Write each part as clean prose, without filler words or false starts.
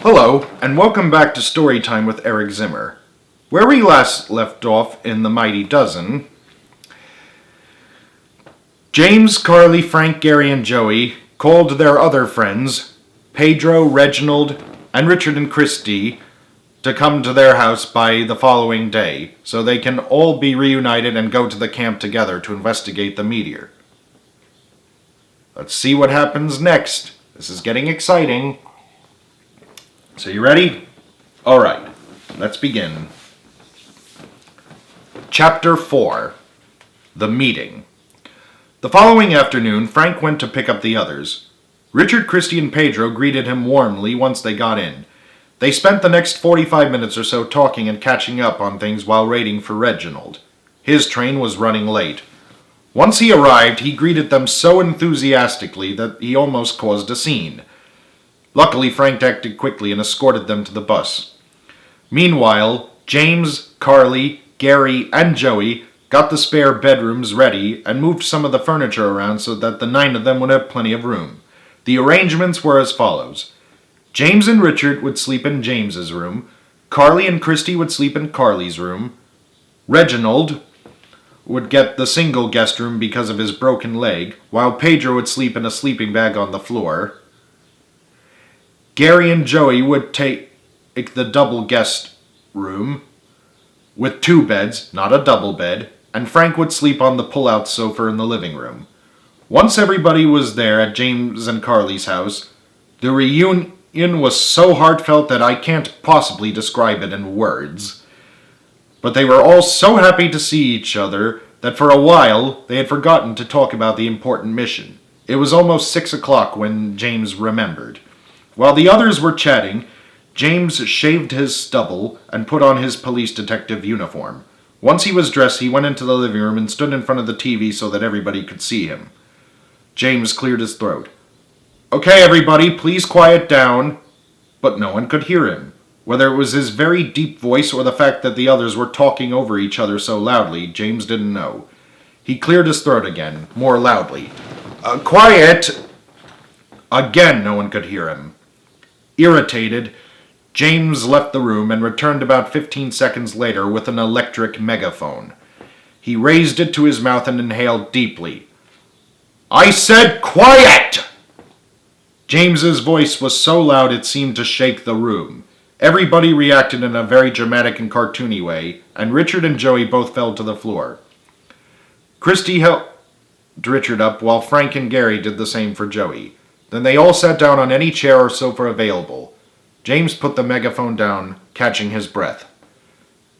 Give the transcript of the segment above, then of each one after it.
Hello, and welcome back to StoryTime with Eric Zimmer. Where we last left off in The Mighty Dozen, James, Carly, Frank, Gary, and Joey called their other friends, Pedro, Reginald, and Richard and Christy, to come to their house by the following day, so they can all be reunited and go to the camp together to investigate the meteor. Let's see what happens next. This is getting exciting. So you ready? Alright, let's begin. Chapter 4. The Meeting. The following afternoon, Frank went to pick up the others. Richard, Christy, and Pedro greeted him warmly once they got in. They spent the next 45 minutes or so talking and catching up on things while waiting for Reginald. His train was running late. Once he arrived, he greeted them so enthusiastically that he almost caused a scene. Luckily, Frank acted quickly and escorted them to the bus. Meanwhile, James, Carly, Gary, and Joey got the spare bedrooms ready and moved some of the furniture around so that the 9 of them would have plenty of room. The arrangements were as follows. James and Richard would sleep in James's room. Carly and Christy would sleep in Carly's room. Reginald would get the single guest room because of his broken leg, while Pedro would sleep in a sleeping bag on the floor. Gary and Joey would take the double guest room with 2 beds, not a double bed, and Frank would sleep on the pull-out sofa in the living room. Once everybody was there at James and Carly's house, the reunion was so heartfelt that I can't possibly describe it in words. But they were all so happy to see each other that for a while they had forgotten to talk about the important mission. It was almost 6 o'clock when James remembered. While the others were chatting, James shaved his stubble and put on his police detective uniform. Once he was dressed, he went into the living room and stood in front of the TV so that everybody could see him. James cleared his throat. "Okay, everybody, please quiet down." But no one could hear him. Whether it was his very deep voice or the fact that the others were talking over each other so loudly, James didn't know. He cleared his throat again, more loudly. "Quiet!" Again, no one could hear him. Irritated, James left the room and returned about 15 seconds later with an electric megaphone. He raised it to his mouth and inhaled deeply. "I said quiet!" James's voice was so loud it seemed to shake the room. Everybody reacted in a very dramatic and cartoony way, and Richard and Joey both fell to the floor. Christy helped Richard up while Frank and Gary did the same for Joey. Then they all sat down on any chair or sofa available. James put the megaphone down, catching his breath.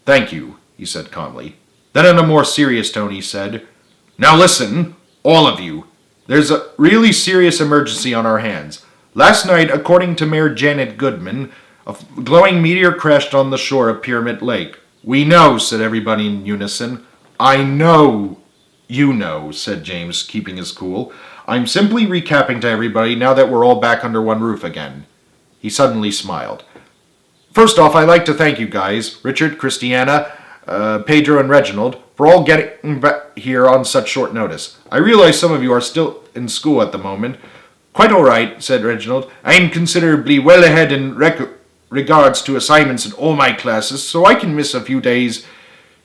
"Thank you," he said calmly. Then in a more serious tone he said, "Now listen, all of you. There's a really serious emergency on our hands. Last night, according to Mayor Janet Goodman, a glowing meteor crashed on the shore of Pyramid Lake." "We know," said everybody in unison. "I know you know," said James, keeping his cool. "I'm simply recapping to everybody now that we're all back under one roof again." He suddenly smiled. "First off, I'd like to thank you guys, Richard, Christiana, Pedro, and Reginald, for all getting back here on such short notice. I realize some of you are still in school at the moment." "Quite all right," said Reginald. "I am considerably well ahead in regards to assignments in all my classes, so I can miss a few days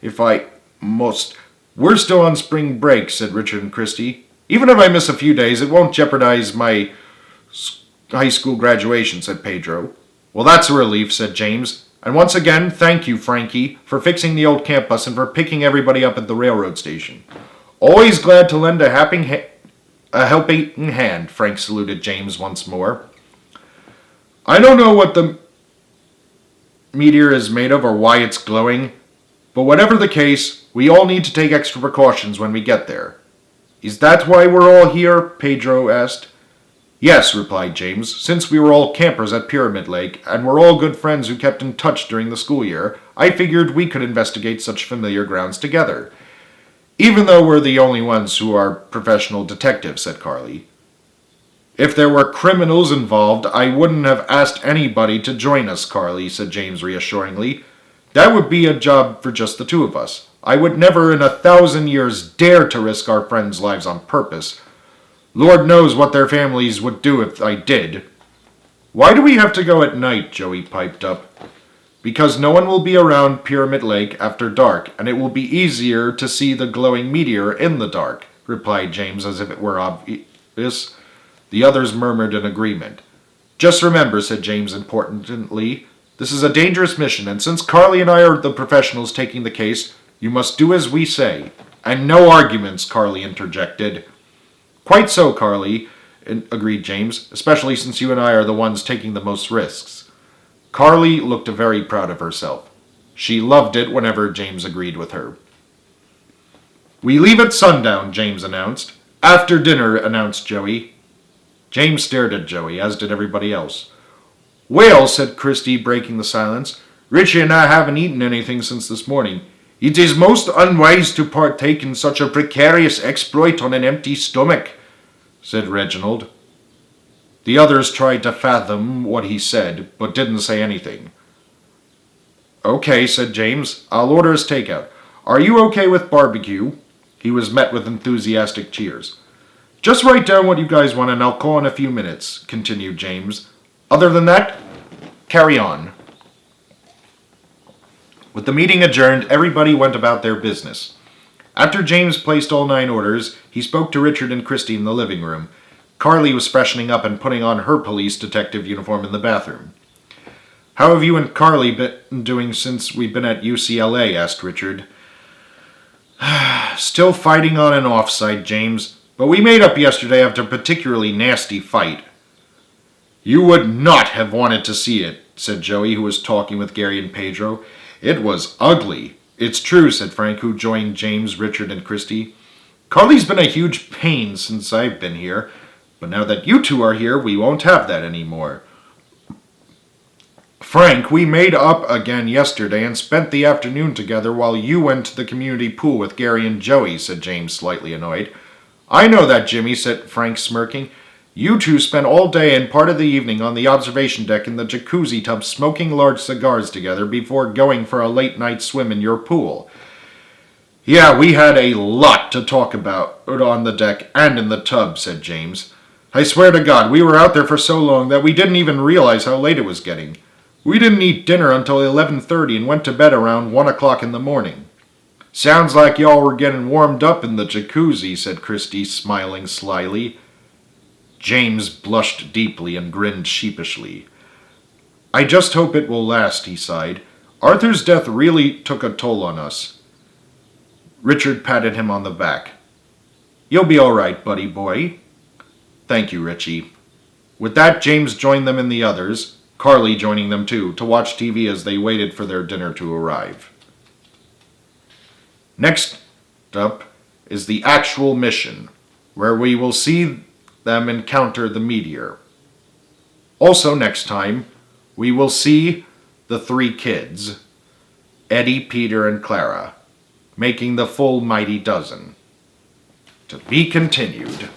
if I must." "We're still on spring break," said Richard and Christy. "Even if I miss a few days, it won't jeopardize my high school graduation," said Pedro. "Well, that's a relief," said James. "And once again, thank you, Frankie, for fixing the old camp bus and for picking everybody up at the railroad station." "Always glad to lend a helping hand," Frank saluted James once more. "I don't know what the meteor is made of or why it's glowing, but whatever the case, we all need to take extra precautions when we get there." "Is that why we're all here?" Pedro asked. "Yes," replied James. "Since we were all campers at Pyramid Lake, and we're all good friends who kept in touch during the school year, I figured we could investigate such familiar grounds together. Even though we're the only ones who are professional detectives," said Carly. "If there were criminals involved, I wouldn't have asked anybody to join us, Carly," said James reassuringly. "That would be a job for just the 2 of us. I would never in 1,000 years dare to risk our friends' lives on purpose. Lord knows what their families would do if I did." Why do we have to go at night? Joey piped up. Because no one will be around Pyramid Lake after dark, and it will be easier to see the glowing meteor in the dark, replied James as if it were obvious. The others murmured in agreement. Just remember, said James importantly, this is a dangerous mission, and since Carly and I are the professionals taking the case, you must do as we say. And no arguments, Carly interjected. Quite so, Carly, agreed James, especially since you and I are the ones taking the most risks. Carly looked very proud of herself. She loved it whenever James agreed with her. We leave at sundown, James announced. After dinner, announced Joey. James stared at Joey, as did everybody else. Well, said Christy, breaking the silence, Richie and I haven't eaten anything since this morning. It is most unwise to partake in such a precarious exploit on an empty stomach, said Reginald. The others tried to fathom what he said, but didn't say anything. Okay, said James. I'll order his takeout. Are you okay with barbecue? He was met with enthusiastic cheers. Just write down what you guys want and I'll call in a few minutes, continued James. Other than that, carry on. With the meeting adjourned, everybody went about their business. After James placed all 9 orders, he spoke to Richard and Christy in the living room. Carly was freshening up and putting on her police detective uniform in the bathroom. How have you and Carly been doing since we've been at UCLA? Asked Richard. Still fighting on and off, sighed James, but we made up yesterday after a particularly nasty fight. You would not have wanted to see it, said Joey, who was talking with Gary and Pedro. It was ugly. It's true, said Frank, who joined James, Richard, and Christy. Carly's been a huge pain since I've been here, but now that you two are here, we won't have that anymore. Frank, we made up again yesterday and spent the afternoon together while you went to the community pool with Gary and Joey, said James, slightly annoyed. I know that, Jimmy, said Frank, smirking. You two spent all day and part of the evening on the observation deck in the jacuzzi tub smoking large cigars together before going for a late-night swim in your pool. Yeah, we had a lot to talk about on the deck and in the tub, said James. I swear to God, we were out there for so long that we didn't even realize how late it was getting. We didn't eat dinner until 11:30 and went to bed around 1 o'clock in the morning. Sounds like y'all were getting warmed up in the jacuzzi, said Christy, smiling slyly. James blushed deeply and grinned sheepishly. I just hope it will last, he sighed. Arthur's death really took a toll on us. Richard patted him on the back. You'll be all right, buddy boy. Thank you, Richie. With that, James joined them and the others, Carly joining them too, to watch TV as they waited for their dinner to arrive. Next up is the actual mission, where we will see them encounter the meteor. Also next time, we will see the 3 kids, Eddie, Peter, and Clara, making the full mighty dozen. To be continued.